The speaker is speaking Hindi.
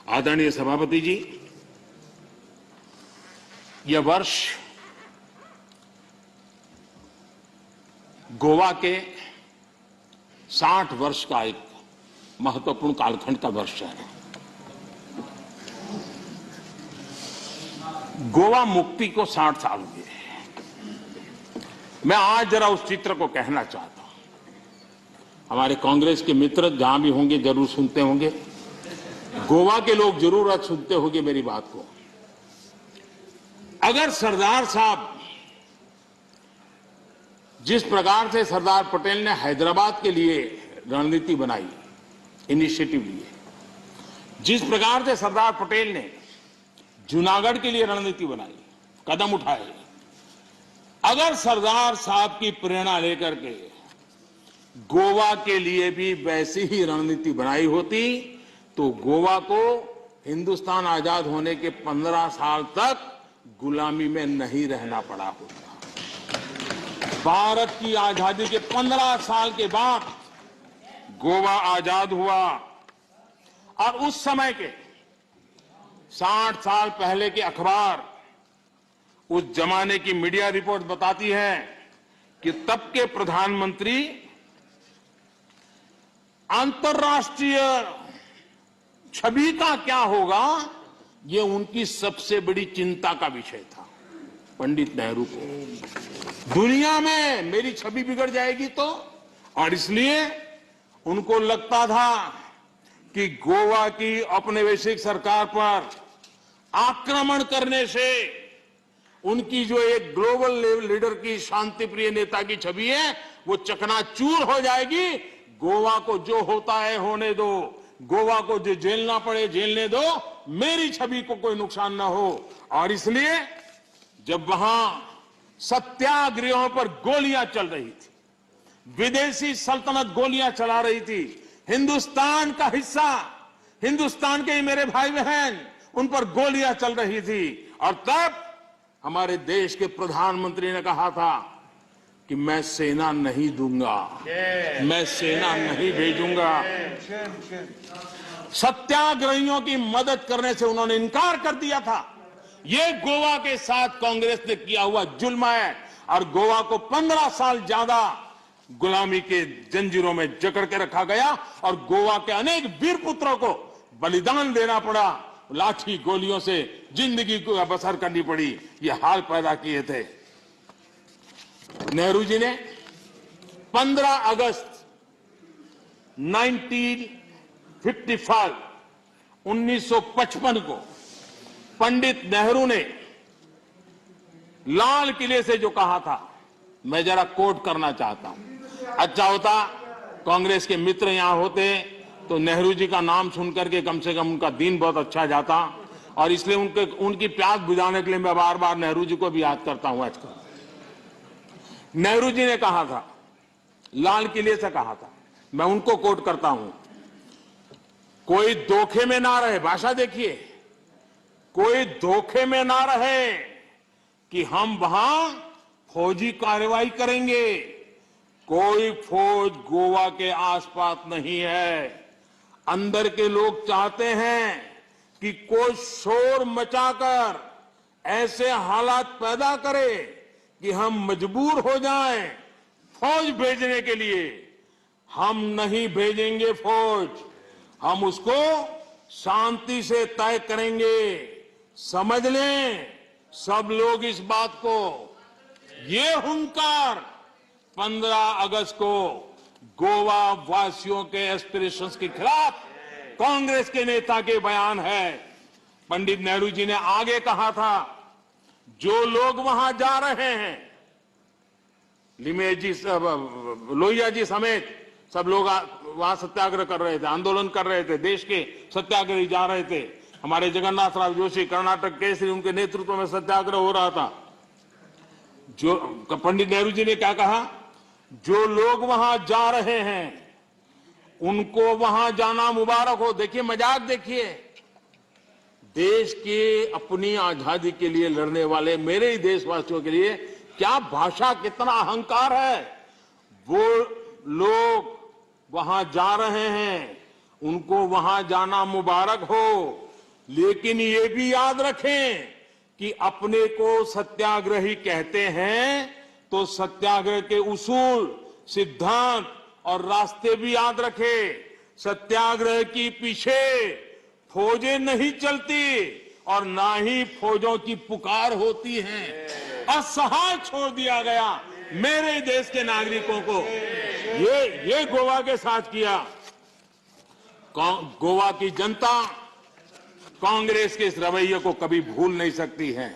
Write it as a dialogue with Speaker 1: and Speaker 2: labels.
Speaker 1: आदरणीय सभापति जी, यह वर्ष गोवा के 60 वर्ष का एक महत्वपूर्ण कालखंड का वर्ष है। गोवा मुक्ति को 60 साल हुए। मैं आज जरा उस चित्र को कहना चाहता हूं। हमारे कांग्रेस के मित्र जहां भी होंगे जरूर सुनते होंगे, गोवा के लोग जरूर आज सुनते होंगे मेरी बात को। अगर सरदार साहब जिस प्रकार से सरदार पटेल ने हैदराबाद के लिए रणनीति बनाई, इनिशिएटिव लिए, जिस प्रकार से सरदार पटेल ने जूनागढ़ के लिए रणनीति बनाई, कदम उठाए, अगर सरदार साहब की प्रेरणा लेकर के गोवा के लिए भी वैसी ही रणनीति बनाई होती तो गोवा को हिंदुस्तान आजाद होने के 15 साल तक गुलामी में नहीं रहना पड़ा होता। भारत की आजादी के 15 साल के बाद गोवा आजाद हुआ और उस समय के 60 साल पहले के अखबार, उस जमाने की मीडिया रिपोर्ट बताती है कि तब के प्रधानमंत्री अंतर्राष्ट्रीय छवि का क्या होगा, ये उनकी सबसे बड़ी चिंता का विषय था। पंडित नेहरू को दुनिया में मेरी छवि बिगड़ जाएगी तो, और इसलिए उनको लगता था कि गोवा की औपनिवेशिक सरकार पर आक्रमण करने से उनकी जो एक ग्लोबल लीडर की शांति प्रिय नेता की छवि है वो चकनाचूर हो जाएगी। गोवा को जो होता है होने दो, गोवा को जो झेलना पड़े झेलने दो, मेरी छवि को कोई नुकसान ना हो। और इसलिए जब वहां सत्याग्रहों पर गोलियां चल रही थी, विदेशी सल्तनत गोलियां चला रही थी, हिंदुस्तान का हिस्सा, हिंदुस्तान के ही मेरे भाई बहन, उन पर गोलियां चल रही थी, और तब हमारे देश के प्रधानमंत्री ने कहा था कि मैं सेना नहीं दूंगा, मैं सेना नहीं भेजूंगा। सत्याग्रहियों की मदद करने से उन्होंने इनकार कर दिया था। ये गोवा के साथ कांग्रेस ने किया हुआ जुल्म है और गोवा को 15 साल ज्यादा गुलामी के जंजीरों में जकड़ के रखा गया और गोवा के अनेक वीर पुत्रों को बलिदान देना पड़ा, लाठी गोलियों से जिंदगी को बसर करनी पड़ी। ये हाल पैदा किए थे। नेहरू जी ने 15 अगस्त 1955 को पंडित नेहरू ने लाल किले से जो कहा था, मैं जरा कोट करना चाहता हूं। अच्छा होता कांग्रेस के मित्र यहां होते तो नेहरू जी का नाम सुनकर के कम से कम उनका दिन बहुत अच्छा जाता, और इसलिए उनकी प्यास बुझाने के लिए मैं बार बार नेहरू जी को भी याद करता हूं। आजकल नेहरू जी ने कहा था, लाल किले से कहा था, मैं उनको कोट करता हूं, कोई धोखे में ना रहे, भाषा देखिए, कोई धोखे में ना रहे कि हम वहां फौजी कार्रवाई करेंगे। कोई फौज गोवा के आसपास नहीं है। अंदर के लोग चाहते हैं कि कोई शोर मचाकर ऐसे हालात पैदा करे कि हम मजबूर हो जाएं फौज भेजने के लिए। हम नहीं भेजेंगे फौज, हम उसको शांति से तय करेंगे। समझ लें सब लोग इस बात को। ये हुंकार 15 अगस्त को गोवा वासियों के एस्पिरेशंस के खिलाफ कांग्रेस के नेता के बयान है। पंडित नेहरू जी ने आगे कहा था, जो लोग वहां जा रहे हैं, लिमेज जी, लोहिया जी समेत सब लोग वहां सत्याग्रह कर रहे थे, आंदोलन कर रहे थे, देश के सत्याग्रही जा रहे थे। हमारे जगन्नाथ राव जोशी कर्नाटक केसरी, उनके नेतृत्व में सत्याग्रह हो रहा था। जो पंडित नेहरू जी ने क्या कहा, जो लोग वहां जा रहे हैं उनको वहां जाना मुबारक हो। देखिए मजाक, देखिए देश के अपनी आजादी के लिए लड़ने वाले मेरे ही देशवासियों के लिए क्या भाषा, कितना अहंकार है। वो लोग वहां जा रहे हैं, उनको वहां जाना मुबारक हो। लेकिन ये भी याद रखें कि अपने को सत्याग्रही कहते हैं तो सत्याग्रह के उसूल, सिद्धांत और रास्ते भी याद रखें। सत्याग्रह की पीछे फौजें नहीं चलती और ना ही फौजों की पुकार होती है। असहाय छोड़ दिया गया मेरे देश के नागरिकों को। ये गोवा के साथ किया। गोवा की जनता कांग्रेस के इस रवैये को कभी भूल नहीं सकती है।